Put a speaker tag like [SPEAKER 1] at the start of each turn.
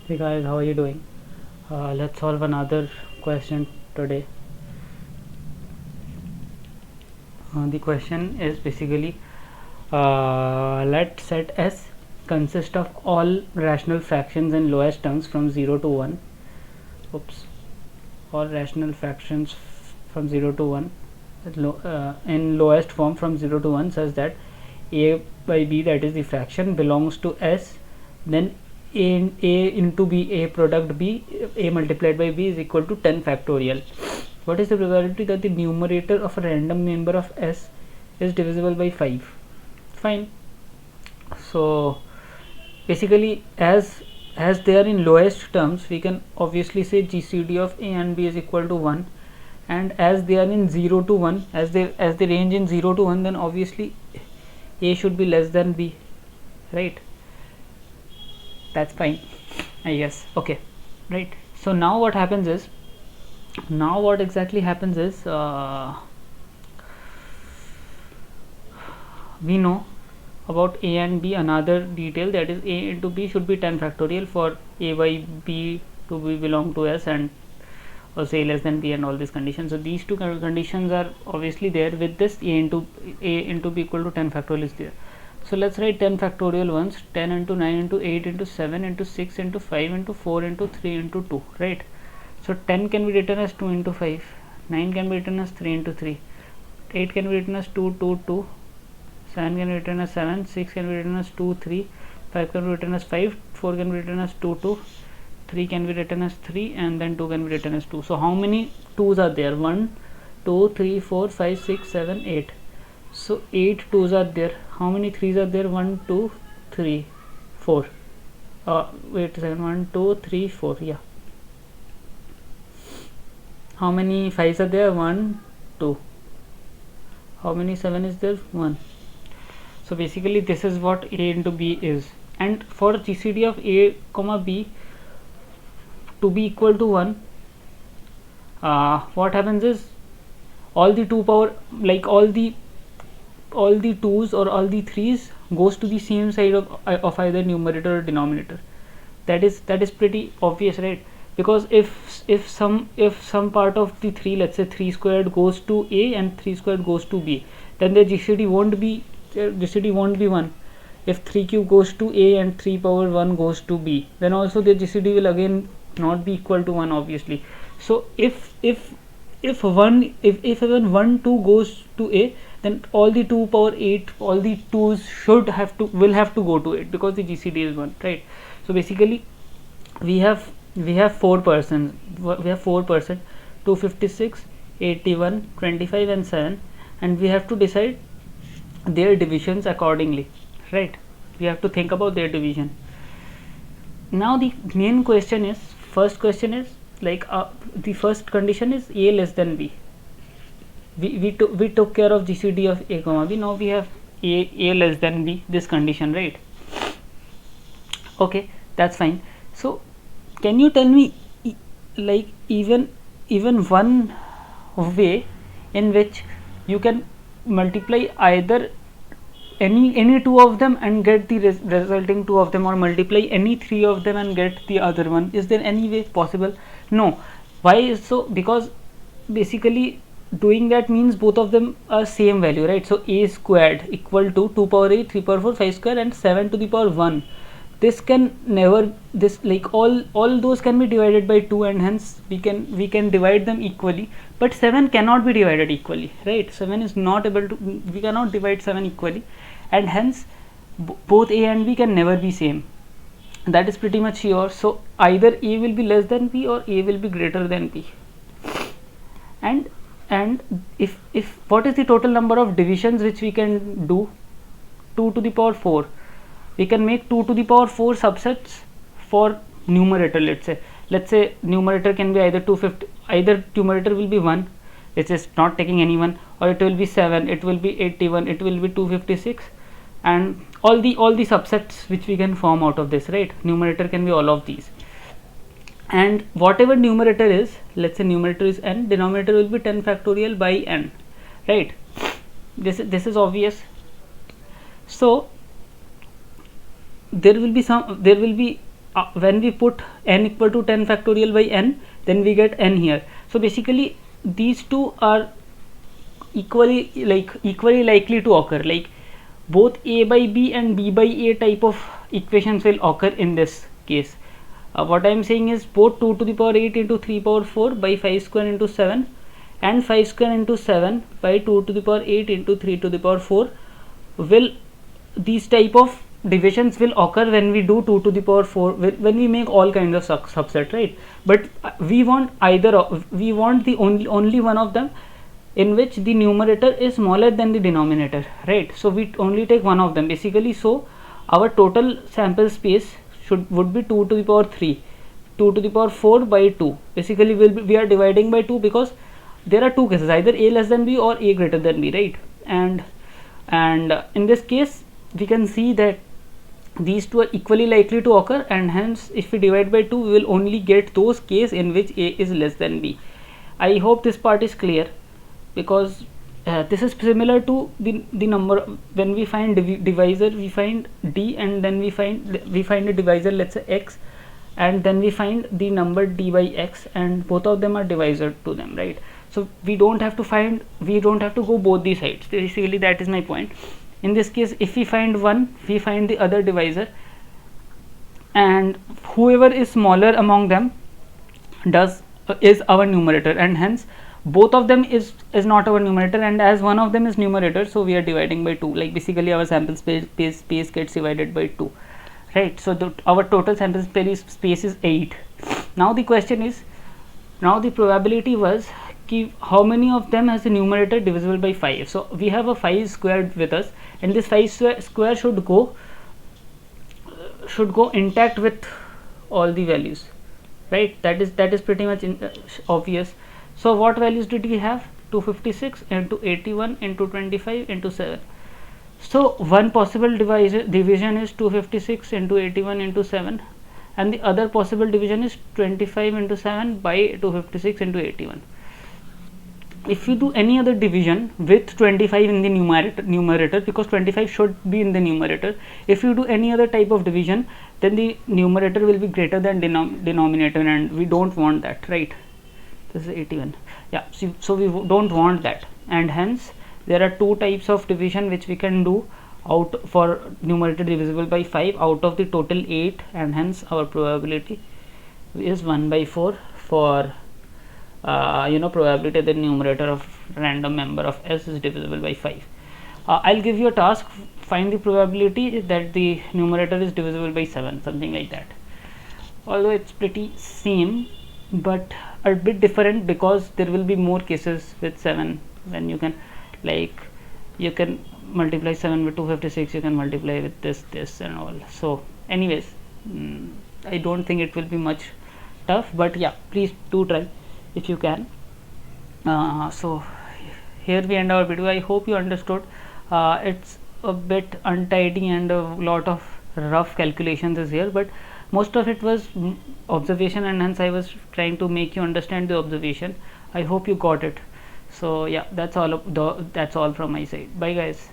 [SPEAKER 1] Hey guys, how are you doing? Let's solve another question today. The question is basically let set S consist of all rational fractions in lowest terms from 0 to 1. Oops. All rational fractions from 0 to 1 in lowest form from 0 to 1 such that a by b, that is the fraction, belongs to S, then a into b, a product b, a multiplied by b is equal to 10 factorial. What is the probability that the numerator of a random number of S is divisible by 5? Fine. So basically, as they are in lowest terms, we can obviously say GCD of a and b is equal to 1, and as they are in 0 to 1, as they range in 0 to 1, then obviously a should be less than b, right? That's fine, I guess. Okay, right. So now what happens is, what exactly happens is, we know about a and b another detail, that is a into b should be 10 factorial for a by b to be belong to S and say less than b and all these conditions. So these two conditions are obviously there. With this, a into b equal to 10 factorial is there. So let's write 10 factorial once. 10 into 9 into 8 into 7 into 6 into 5 into 4 into 3 into 2, right? So 10 can be written as 2 into 5, 9 can be written as 3 into 3, 8 can be written as 2 2 2, 7 can be written as 7, 6 can be written as 2 3, 5 can be written as 5, 4 can be written as 2 2, 3 can be written as 3, and then 2 can be written as 2. So how many 2's are there? 1 2 3 4 5 6 7 8. So 8 2's are there. How many 3's are there? 1 2 3 4. Wait a second. 1 2 3 4. Yeah. How many 5's are there? 1 2. How many 7 is there? 1. So basically this is what a into b is, and for GCD of a comma b to be equal to 1, what happens is, all the 2 power, like all the 2's or all the 3's goes to the same side of either numerator or denominator. That is pretty obvious, right? Because if some part of the 3, let's say 3 squared, goes to a and 3 squared goes to b, then the GCD won't be 1. If 3 cube goes to a and 3 power 1 goes to b, then also the GCD will again not be equal to 1, obviously. So if even 1 2 goes to a, then all the 2 power 8, all the 2's will have to go to it, because the GCD is 1, right? So basically we have 4%, 256, 81, 25 and 7, and we have to decide their divisions accordingly, right? We have to think about their division. Now the main question is, first question is like, the first condition is a less than b. We took care of GCD of a comma b. Now we have a less than b, this condition, right? Okay, that's fine. So can you tell me, like, even one way in which you can multiply either any two of them and get the resulting two of them, or multiply any three of them and get the other one? Is there any way possible? No. Why is so? Because basically doing that means both of them are same value, right? So a squared equal to 2 power 8, 3 power 4, 5 square and 7 to the power 1. This can never, this, like, all those can be divided by 2, and hence we can divide them equally, but 7 cannot be divided equally, right? 7 is not able to, we cannot divide 7 equally, and hence both a and b can never be same. That is pretty much sure. So either a will be less than b or a will be greater than b. And if what is the total number of divisions which we can do? 2 to the power 4. We can make 2 to the power 4 subsets for numerator. Let's say numerator can be either 250, either numerator will be 1, which is not taking any one, or it will be 7, it will be 81, it will be 256, and all the subsets which we can form out of this, right? Numerator can be all of these, and whatever numerator is, let's say numerator is n, denominator will be 10 factorial by n, right? This is obvious. So there will be when we put n equal to 10 factorial by n, then we get n here. So basically these two are equally likely to occur, like both a by b and b by a type of equations will occur in this case. What I am saying is both 2 to the power 8 into 3 power 4 by 5 square into 7 and 5 square into 7 by 2 to the power 8 into 3 to the power 4 will, these type of divisions will occur when we do 2 to the power 4, when we make all kinds of subset, right? But we want we want the only one of them in which the numerator is smaller than the denominator, right? So we only take one of them basically. So our total sample space would be 2 to the power 3, 2 to the power 4 by 2. Basically we are dividing by 2 because there are two cases, either a less than b or a greater than b, right? And in this case we can see that these two are equally likely to occur, and hence if we divide by 2 we will only get those cases in which a is less than b. I hope this part is clear, because this is similar to the number when we find divisor, we find d and then we find a divisor, let's say x, and then we find the number d by x, and both of them are divisor to them, right? So we don't have to go both the sides. Basically that is my point. In this case, if we find one, we find the other divisor, and whoever is smaller among them is our numerator, and hence both of them is not our numerator, and as one of them is numerator, so we are dividing by 2, like basically our sample space gets divided by 2, right? So our total sample space is 8. Now the question is, now the probability was how many of them has a numerator divisible by 5. So we have a 5 squared with us, and this 5 square should go intact with all the values, right? That is pretty much obvious. So what values did we have? 256 into 81 into 25 into 7. So one possible division is 256 into 81 into 7, and the other possible division is 25 into 7 by 256 into 81. If you do any other division with 25 in the numerator, because 25 should be in the numerator, if you do any other type of division, then the numerator will be greater than denominator, and we don't want that, right? This is 81. Yeah, so we don't want that, and hence there are two types of division which we can do out for numerator divisible by 5 out of the total 8, and hence our probability is 1 by 4 for probability that the numerator of random member of S is divisible by 5. I'll give you a task, find the probability that the numerator is divisible by 7, something like that. Although it's pretty same, but a bit different, because there will be more cases with 7 when you can multiply 7 with 256, you can multiply with this and all. So anyways, I don't think it will be much tough, but yeah, please do try if you can. So here we end our video. I hope you understood. It's a bit untidy and a lot of rough calculations is here, but most of it was observation, and hence I was trying to make you understand the observation. I hope you got it. So yeah, that's all from my side. Bye guys.